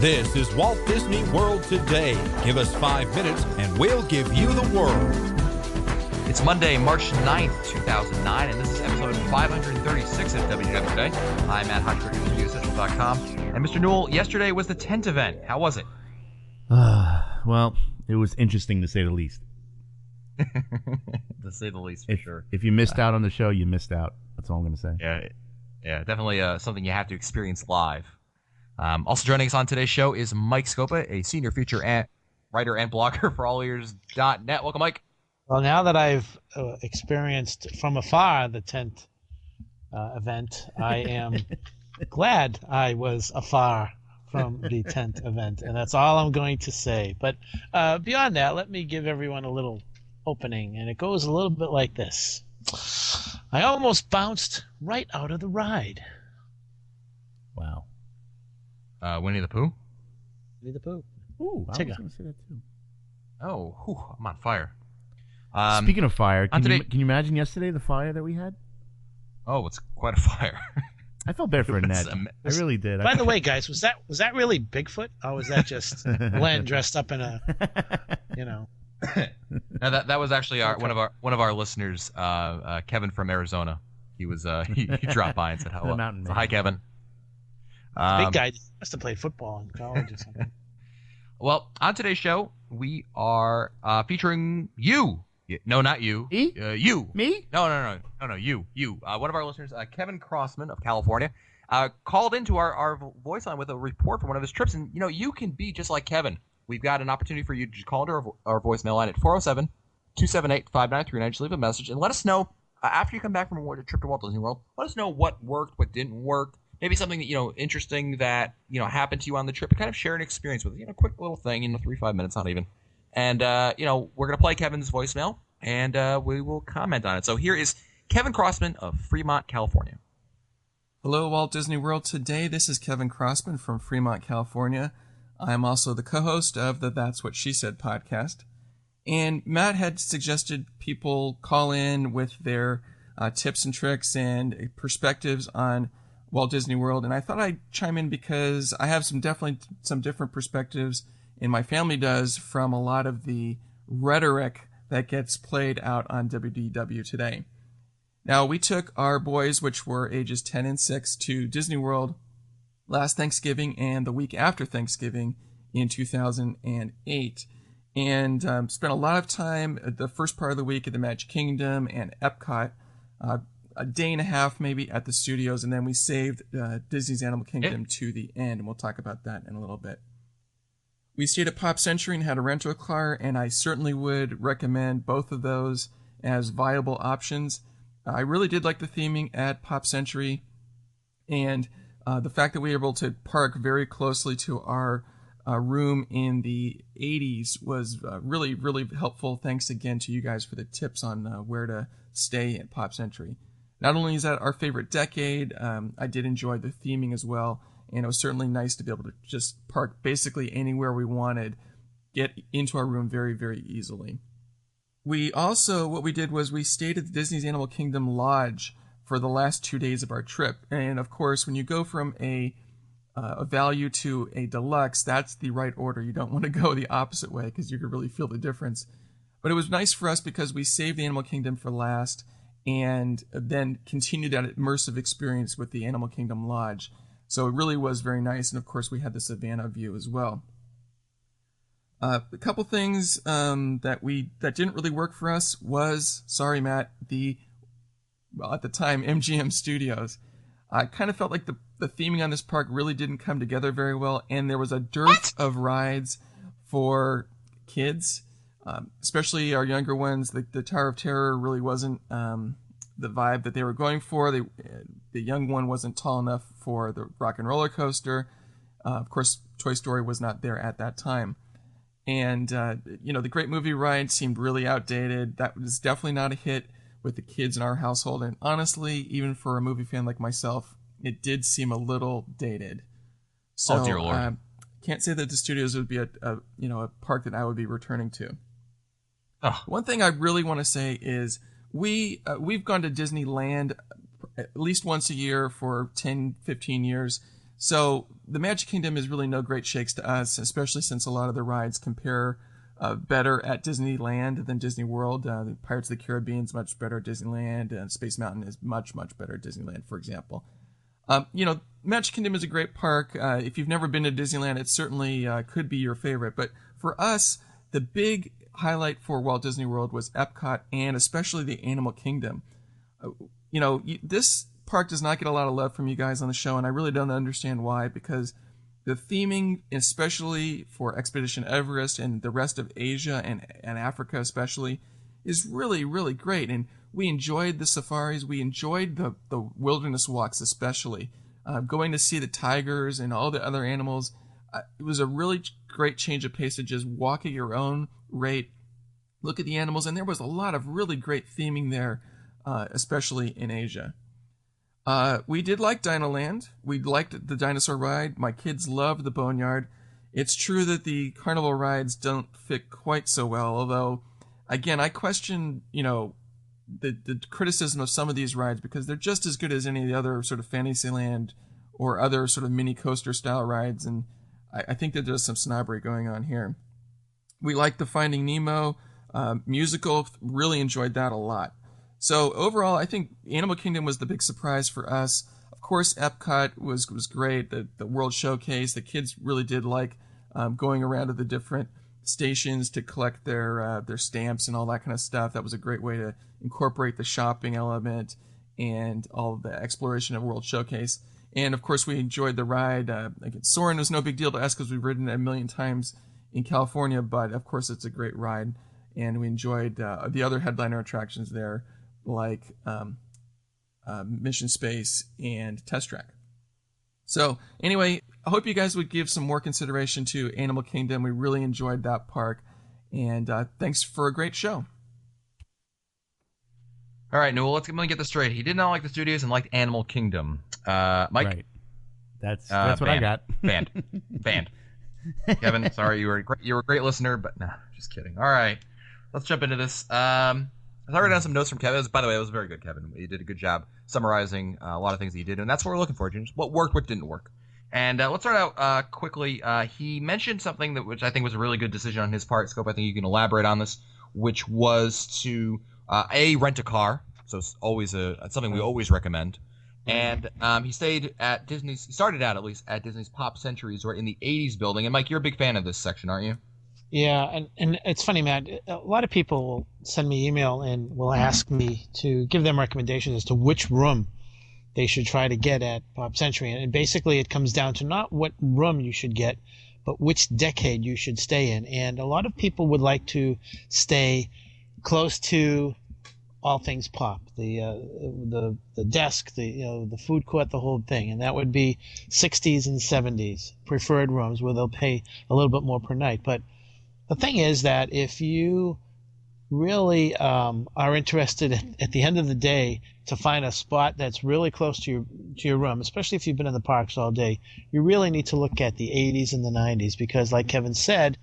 This is Walt Disney World Today. Give us 5 minutes and we'll give you the world. It's Monday, March 9th, 2009, and this is episode 536 of WDW Today. I'm Matt Hodge, producer of NewsCentral.com. And Mr. Newell, yesterday was the tent event. How was it? Well, it was interesting to say the least. To say the least, for sure. If you missed out on the show, you missed out. That's all I'm going to say. Yeah, definitely something you have to experience live. Also joining us on today's show is Mike Scopa, a senior feature writer and blogger for allears.net. Welcome, Mike. Well, now that I've experienced from afar the tent event, I am glad I was afar from the tent event, and that's all I'm going to say. But beyond that, let me give everyone a little opening, and it goes a little bit like this. I almost bounced right out of the ride. Wow. Winnie the Pooh? Winnie the Pooh. Ooh, I was Tigger. going to say that too. Oh, I'm on fire. Speaking of fire, can you imagine yesterday the fire that we had? Oh, it's quite a fire. I felt bad for Annette. I really did. By the way, guys, was that really Bigfoot, or was that just Len dressed up in a, No, that was actually one of our listeners, Kevin from Arizona. He was he dropped by and said hello. So, hi, Kevin. Big guy must have played football in college or something. Well, on today's show, we are featuring you. No, not you. Me? You. Me? No, you. One of our listeners, Kevin Crossman of California, called into our voice line with a report from one of his trips. And, you can be just like Kevin. We've got an opportunity for you to call into our voicemail line at 407-278-5939. Just leave a message and let us know, after you come back from a trip to Walt Disney World, let us know what worked, what didn't work. Maybe something that, interesting that, happened to you on the trip. And kind of share an experience with a quick little thing, 3-5 minutes, not even. And, we're going to play Kevin's voicemail, and we will comment on it. So here is Kevin Crossman of Fremont, California. Hello, Walt Disney World Today. This is Kevin Crossman from Fremont, California. I'm also the co-host of the That's What She Said podcast. And Matt had suggested people call in with their tips and tricks and perspectives on Walt Disney World. And I thought I'd chime in because I have definitely some different perspectives, and my family does, from a lot of the rhetoric that gets played out on WDW Today. Now, we took our boys, which were ages 10 and 6, to Disney World last Thanksgiving and the week after Thanksgiving in 2008. And spent a lot of time the first part of the week at the Magic Kingdom and Epcot, a day and a half maybe at the studios, and then we saved Disney's Animal Kingdom to the end, and we'll talk about that in a little bit. We stayed at Pop Century and had a rental car, and I certainly would recommend both of those as viable options. I really did like the theming at Pop Century, and the fact that we were able to park very closely to our room in the 80s was really, really helpful. Thanks again to you guys for the tips on where to stay at Pop Century. Not only is that our favorite decade, I did enjoy the theming as well, and it was certainly nice to be able to just park basically anywhere we wanted, get into our room very, very easily. We also, what we did was we stayed at the Disney's Animal Kingdom Lodge for the last 2 days of our trip. And of course, when you go from a value to a deluxe, that's the right order. You don't want to go the opposite way because you could really feel the difference. But it was nice for us because we saved the Animal Kingdom for last and then continued that immersive experience with the Animal Kingdom Lodge. So it really was very nice. And of course, we had the Savannah view as well. A couple things that didn't really work for us was, sorry, Matt, at the time, MGM Studios. I kind of felt like the theming on this park really didn't come together very well, and there was a dearth of rides for kids, especially our younger ones. The Tower of Terror really wasn't the vibe that they were going for. The young one wasn't tall enough for the Rock and Roller Coaster. Of course, Toy Story was not there at that time. And, the Great Movie Ride seemed really outdated. That was definitely not a hit with the kids in our household. And honestly, even for a movie fan like myself, it did seem a little dated. So, oh, dear Lord. Can't say that the studios would be a park that I would be returning to. Oh. One thing I really want to say is we've gone to Disneyland at least once a year for 10, 15 years. So the Magic Kingdom is really no great shakes to us, especially since a lot of the rides compare better at Disneyland than Disney World. The Pirates of the Caribbean is much better at Disneyland, and Space Mountain is much, much better at Disneyland, for example. Magic Kingdom is a great park. If you've never been to Disneyland, it certainly could be your favorite. But for us, the big highlight for Walt Disney World was Epcot and especially the Animal Kingdom. This park does not get a lot of love from you guys on the show, and I really don't understand why, because the theming, especially for Expedition Everest and the rest of Asia and Africa especially, is really, really great. And we enjoyed the safaris. We enjoyed the wilderness walks especially. Going to see the tigers and all the other animals. It was a really great change of pace to just walk at your own rate, look at the animals, and there was a lot of really great theming there, especially in Asia. We did like Dinoland. We liked the dinosaur ride. My kids loved the Boneyard. It's true that the carnival rides don't fit quite so well, although, again, I question, the criticism of some of these rides because they're just as good as any of the other sort of Fantasyland or other sort of mini coaster style rides, and I think that there's some snobbery going on here. We liked the Finding Nemo musical, really enjoyed that a lot. So overall, I think Animal Kingdom was the big surprise for us. Of course, Epcot was great. The World Showcase, the kids really did like going around to the different stations to collect their stamps and all that kind of stuff. That was a great way to incorporate the shopping element and all the exploration of World Showcase. And of course, we enjoyed the ride. Again, Soarin' was no big deal to us because we've ridden it a million times in California, but of course, it's a great ride. And we enjoyed the other headliner attractions there, like Mission Space and Test Track. So anyway, I hope you guys would give some more consideration to Animal Kingdom. We really enjoyed that park, and thanks for a great show. All right, Newell, let me get this straight. He did not like the studios and liked Animal Kingdom. Mike? Right. That's what I got. Banned. Kevin, sorry, you were a great listener, but nah, just kidding. All right, let's jump into this. I've already done some notes from Kevin. By the way, it was very good, Kevin. You did a good job summarizing a lot of things that you did, and that's what we're looking for, James. What worked, what didn't work. And let's start out quickly. He mentioned something which I think was a really good decision on his part. Scope, I think you can elaborate on this, which was to rent a car. So it's always something we always recommend. And he stayed at Disney's. He started out at least at Disney's Pop Century Resort in the '80s building. And Mike, you're a big fan of this section, aren't you? Yeah, and it's funny, Matt. A lot of people will send me email and will ask me to give them recommendations as to which room they should try to get at Pop Century. And basically it comes down to not what room you should get, but which decade you should stay in. And a lot of people would like to stay close to all things pop, the desk, the food court, the whole thing. And that would be 60s and 70s preferred rooms where they'll pay a little bit more per night. But the thing is that if you really are interested at the end of the day to find a spot that's really close to your room, especially if you've been in the parks all day, you really need to look at the 80s and the 90s because, like Kevin said,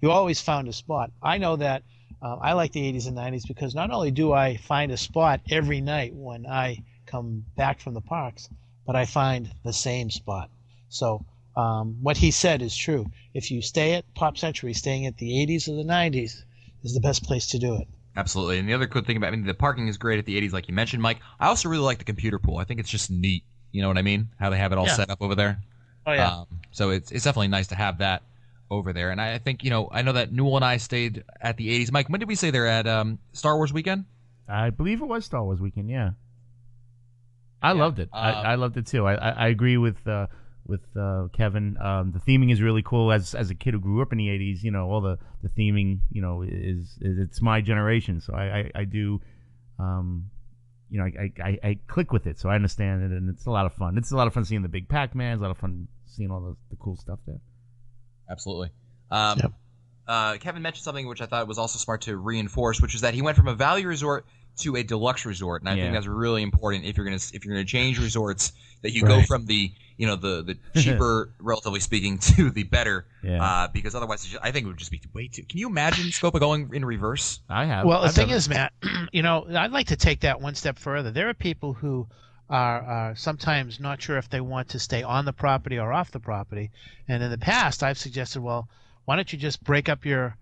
you always found a spot. I know that I like the 80s and 90s because not only do I find a spot every night when I come back from the parks, but I find the same spot. So what he said is true. If you stay at Pop Century, staying at the 80s or the 90s is the best place to do it. Absolutely. And the other good thing about the parking is great at the 80s, like you mentioned, Mike. I also really like the computer pool. I think it's just neat. You know what I mean? How they have it all set up over there. Oh, yeah. So it's definitely nice to have that over there. And I think, I know that Newell and I stayed at the 80s. Mike, when did we stay there? At Star Wars Weekend? I believe it was Star Wars Weekend, yeah. I loved it. I loved it, too. I agree with Kevin. The theming is really cool. As a kid who grew up in the 80s, all the theming, is it's my generation. So I do, I click with it. So I understand it, and it's a lot of fun. It's a lot of fun seeing the big Pac-Man. It's a lot of fun seeing all the cool stuff there. Absolutely. Yep. Kevin mentioned something which I thought was also smart to reinforce, which is that he went from a value resort to a deluxe resort, and I think that's really important if you're gonna change resorts, that you go from the the cheaper, relatively speaking, to the better, because otherwise I think it would just be way too. Can you imagine Scopa going in reverse? I have. Well, the thing is, Matt, I'd like to take that one step further. There are people who are sometimes not sure if they want to stay on the property or off the property. And in the past, I've suggested, well, why don't you just break up your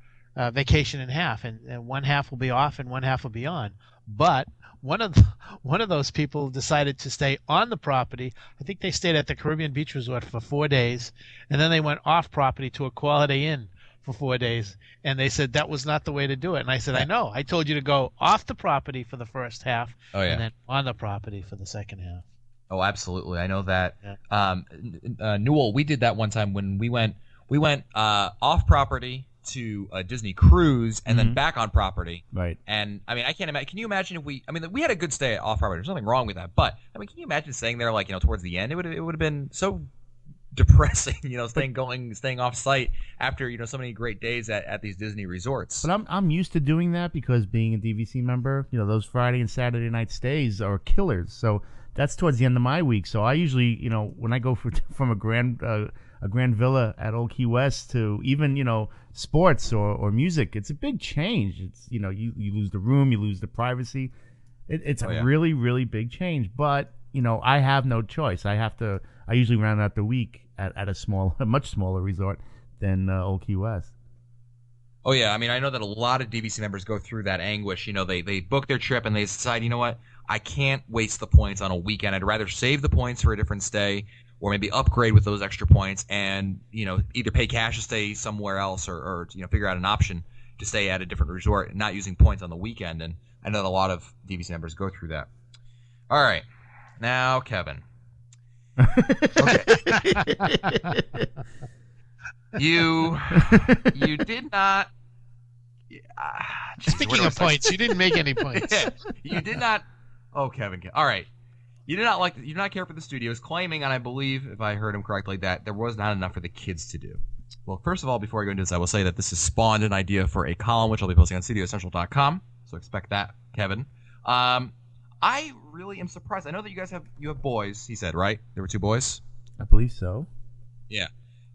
vacation in half, and one half will be off and one half will be on. But one of those people decided to stay on the property. I think they stayed at the Caribbean Beach Resort for 4 days, and then they went off property to a Quality Inn for 4 days, and they said that was not the way to do it. And I said, I know. I told you to go off the property for the first half, and then on the property for the second half. Oh, absolutely. I know that. Yeah. Newell, we did that one time when we went off property to a Disney cruise and then back on property. Right. And I mean, I can't imagine. Can you imagine if we had a good stay off property? There's nothing wrong with that. But I mean, can you imagine staying there like, towards the end? It would have been so depressing, staying off site after, so many great days at these Disney resorts. But I'm used to doing that because being a DVC member, those Friday and Saturday night stays are killers. So that's towards the end of my week. So I usually, when I go from a grand villa at Old Key West to even, sports or music, it's a big change. It's, you lose the room, you lose the privacy. It's a really, really big change. But, I have no choice. I usually round out the week at a much smaller resort than Old Key West. Oh, yeah. I mean, I know that a lot of DVC members go through that anguish. They book their trip and they decide, you know what, I can't waste the points on a weekend. I'd rather save the points for a different stay or maybe upgrade with those extra points and, either pay cash to stay somewhere else or figure out an option to stay at a different resort and not using points on the weekend. And I know that a lot of DVC members go through that. All right. Now, Kevin. Okay. You did not. Speaking of points, you didn't make any points. You did not. Oh, Kevin. All right. You did not care for the studios, claiming, and I believe, if I heard him correctly, that there was not enough for the kids to do. Well, first of all, before I go into this, I will say that this has spawned an idea for a column which I'll be posting on StudioCentral.com. So expect that, Kevin. I really am surprised. I know that you guys have boys. He said, right? There were 2 boys. I believe so. Yeah.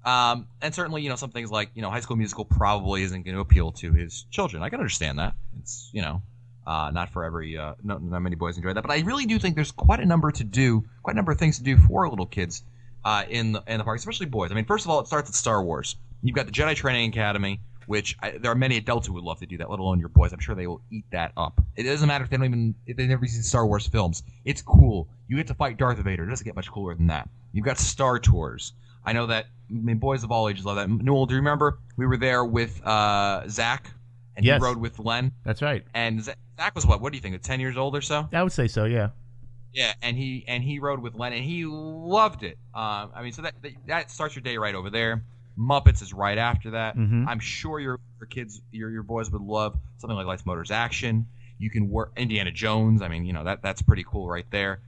And certainly, some things like, High School Musical probably isn't going to appeal to his children. I can understand that. It's, not for every, not many boys enjoy that. But I really do think there's quite a number of things to do for little kids in the park, especially boys. I mean, first of all, it starts at Star Wars. You've got the Jedi Training Academy, which there are many adults who would love to do that, let alone your boys. I'm sure they will eat that up. It doesn't matter if they've never seen Star Wars films. It's cool. You get to fight Darth Vader. It doesn't get much cooler than that. You've got Star Tours. I know that boys of all ages love that. Newell, do you remember? We were there with Zach, and yes. He rode with Len. That's right. And Zach was what do you think, 10 years old or so? I would say so, yeah. Yeah, and he rode with Len, and he loved it. So that starts your day right over there. Muppets is right after that. Mm-hmm. I'm sure your kids, your boys would love something like Lights, Motors, Action. You can work Indiana Jones. I mean, that's pretty cool right there.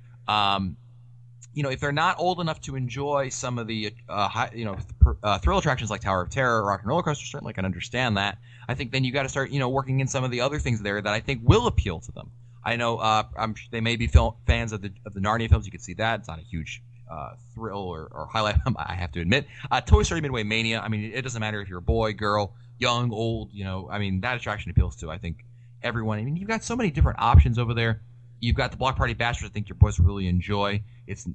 If they're not old enough to enjoy some of the thrill attractions like Tower of Terror, Rock and Roller Coaster, certainly I can understand that. I think then you got to start working in some of the other things there that I think will appeal to them. I know they may be fans of the Narnia films. You can see that. It's not a huge thrill or highlight, I have to admit. Toy Story Midway Mania, I mean, it doesn't matter if you're a boy, girl, young, old, that attraction appeals to, I think, everyone. I mean, you've got so many different options over there. You've got the Block Party Bash, which I think your boys will really enjoy. It's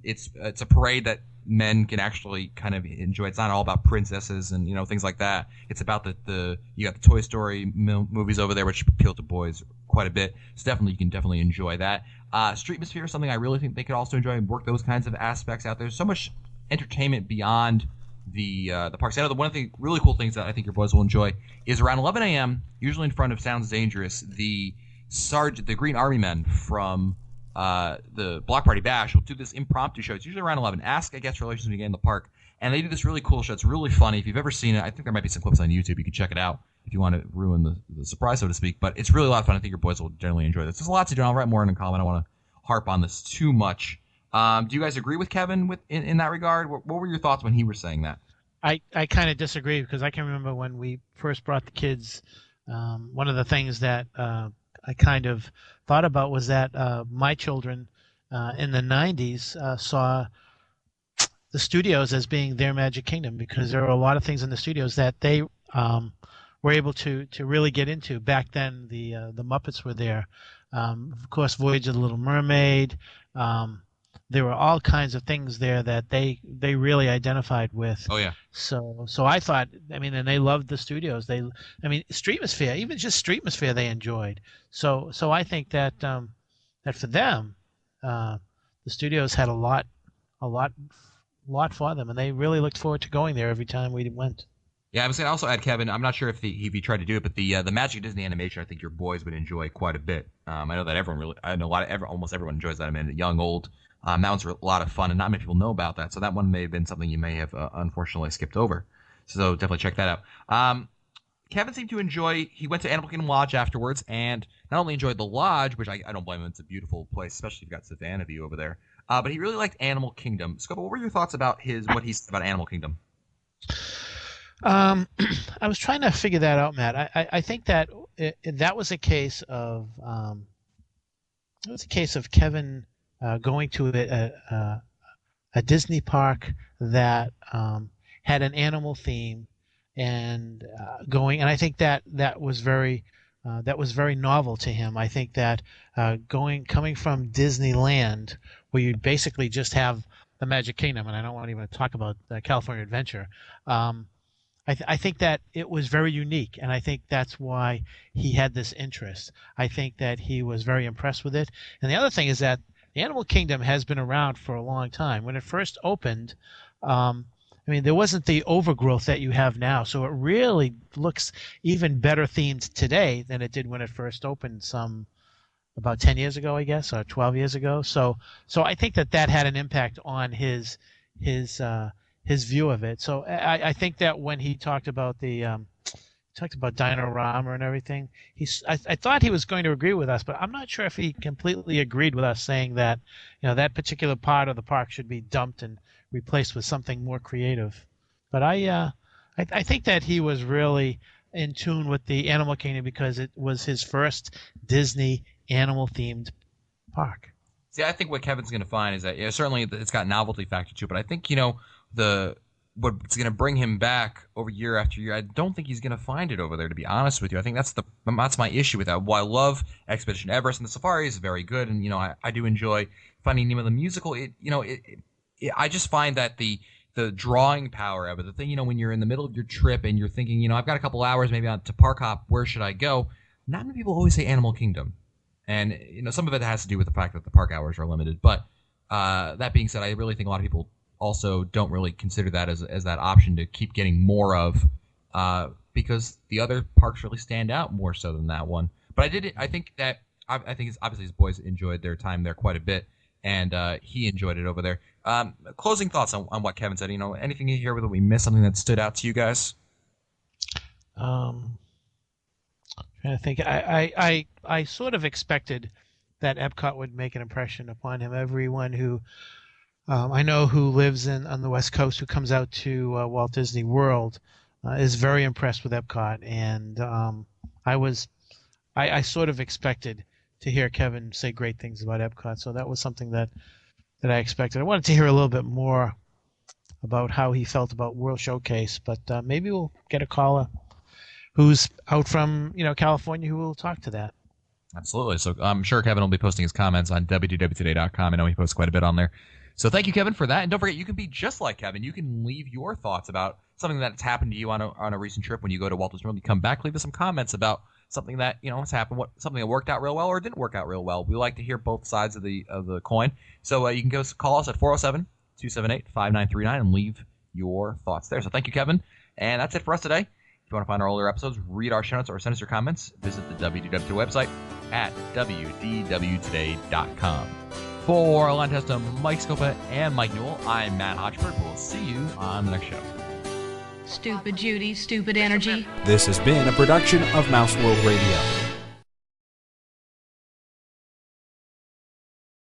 a parade that men can actually kind of enjoy. It's not all about princesses and things like that. It's about you got the Toy Story movies over there, which appeal to boys quite a bit. So you can definitely enjoy that. Streetmosphere is something I really think they could also enjoy and work those kinds of aspects out. There's so much entertainment beyond the parks. I know one of the really cool things that I think your boys will enjoy is around 11 a.m., usually in front of Sounds Dangerous, the Green Army Men from the Block Party Bash will do this impromptu show. It's usually around 11. Ask, I guess, relations when you get in the park. And they do this really cool show. It's really funny. If you've ever seen it, I think there might be some clips on YouTube. You can check it out if you want to ruin the surprise, so to speak. But it's really a lot of fun. I think your boys will generally enjoy this. There's a lot to do. I'll write more in a column. I don't want to harp on this too much. Do you guys agree with Kevin in that regard? What were your thoughts when he was saying that? I kind of disagree because I can remember when we first brought the kids, one of the things that I kind of thought about was that my children in the 90s saw the studios as being their Magic Kingdom because there were a lot of things in the studios that they were able to really get into. Back then, the Muppets were there. Of course, Voyage of the Little Mermaid, there were all kinds of things there that they really identified with. Oh yeah. So I thought, I mean, and they loved the studios. Streetmosphere, even just Streetmosphere, they enjoyed. So I think that that for them, the studios had a lot for them, and they really looked forward to going there every time we went. Yeah, I was going to also add, Kevin, I'm not sure if he tried to do it, but the Magic Disney animation, I think your boys would enjoy quite a bit. I know that almost everyone enjoys that. I mean, young, old, that one's a lot of fun, and not many people know about that. So that one may have been something you may have unfortunately skipped over. So definitely check that out. Kevin seemed to enjoy. He went to Animal Kingdom Lodge afterwards, and not only enjoyed the lodge, which I don't blame him. It's a beautiful place, especially if you've got Savannah View over there. But he really liked Animal Kingdom. Scopa, what were your thoughts about what he said about Animal Kingdom? I was trying to figure that out, Matt. I think that that was a case of Kevin going to a Disney park that had an animal theme and going, and I think that was very novel to him. I think that coming from Disneyland, where you basically just have the Magic Kingdom, and I don't want to even talk about California Adventure. I think that it was very unique, and I think that's why he had this interest. I think that he was very impressed with it. And the other thing is that the Animal Kingdom has been around for a long time. When it first opened, there wasn't the overgrowth that you have now, so it really looks even better themed today than it did when it first opened about 10 years ago, I guess, or 12 years ago. So I think that had an impact on his view of it. So I think that when he talked about Dino-Rama and everything, I thought he was going to agree with us, but I'm not sure if he completely agreed with us, saying that that particular part of the park should be dumped and replaced with something more creative. But I think that he was really in tune with the Animal Kingdom because it was his first Disney animal-themed park. See, I think what Kevin's going to find is that certainly it's got novelty factor to it, but I think what's going to bring him back over year after year, I don't think he's going to find it over there, to be honest with you. I think that's my issue with that. While I love Expedition Everest and the Safari is very good, and I do enjoy Finding Nemo the musical. I just find that the drawing power of it, the thing, when you're in the middle of your trip and you're thinking, I've got a couple hours maybe on to Park Hop, where should I go? Not many people always say Animal Kingdom. And, some of it has to do with the fact that the park hours are limited. But that being said, I really think a lot of people also don't really consider that as that option to keep getting more of, because the other parks really stand out more so than that one. But I think obviously his boys enjoyed their time there quite a bit, and he enjoyed it over there. Closing thoughts on what Kevin said. Anything here that we missed, something that stood out to you guys? Trying to think. I sort of expected that Epcot would make an impression upon him. Everyone who I know who lives on the West Coast, who comes out to Walt Disney World, is very impressed with Epcot, and I sort of expected to hear Kevin say great things about Epcot, so that was something that I expected. I wanted to hear a little bit more about how he felt about World Showcase, but maybe we'll get a caller who's out from California who will talk to that. Absolutely. So I'm sure Kevin will be posting his comments on www.today.com. I know he posts quite a bit on there. So thank you, Kevin, for that. And don't forget, you can be just like Kevin. You can leave your thoughts about something that's happened to you on a recent trip when you go to Walt Disney World. You come back, leave us some comments about something that has happened, something that worked out real well or didn't work out real well. We like to hear both sides of the coin. So you can call us at 407-278-5939 and leave your thoughts there. So thank you, Kevin. And that's it for us today. If you want to find our older episodes, read our show notes, or send us your comments, visit the WDW website at wdwtoday.com. For Ron Testa, Mike Scopa, and Mike Newell, I'm Matt Hochberg. We'll see you on the next show. Stupid Judy, stupid energy. This has been a production of Mouse World Radio.